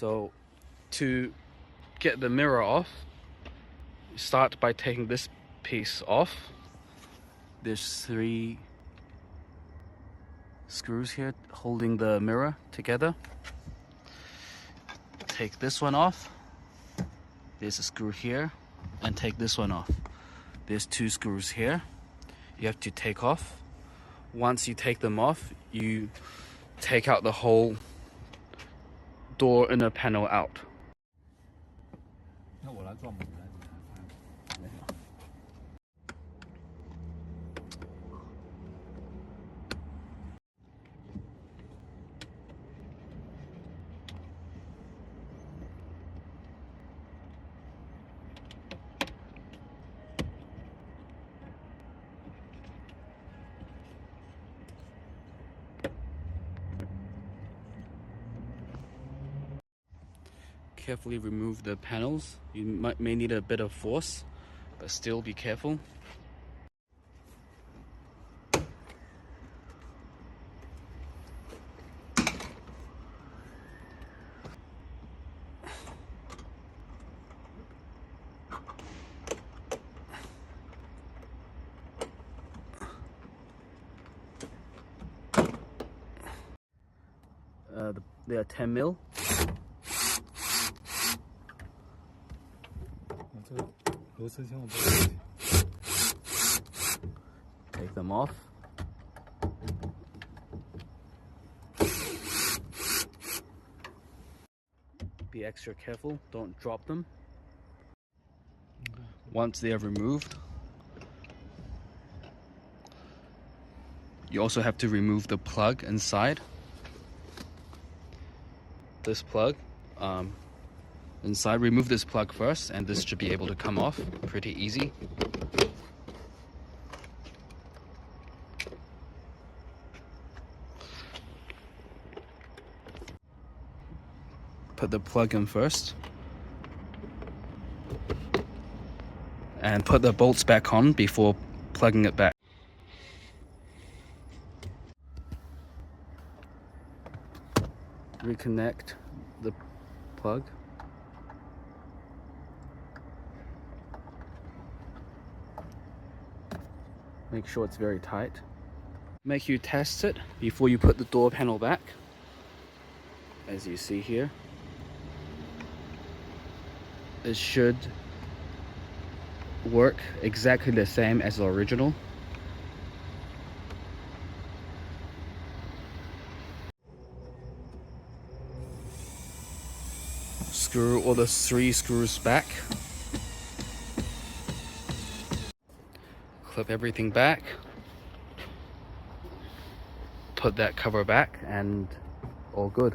So to get the mirror off, you start by taking this piece off. There's 3 screws here holding the mirror together. Take this one off. There's a screw here, and take this one off. There's 2 screws here you have to take off. Once you take them off, you take out the whole door inner panel out. Carefully remove the panels. You may need a bit of force, but still be careful. They are 10 mil. Take them off. Be extra careful, don't drop them. Once they are removed, you also have to remove the plug inside. This plug inside, remove this plug first, and this should be able to come off pretty easy. Put the plug in first and put the bolts back on before plugging it back. Reconnect the plug. Make sure it's very tight. Make you test it before you put the door panel back. As you see here, it should work exactly the same as the original. Screw all the 3 screws back. Clip everything back. Put that cover back, and all good.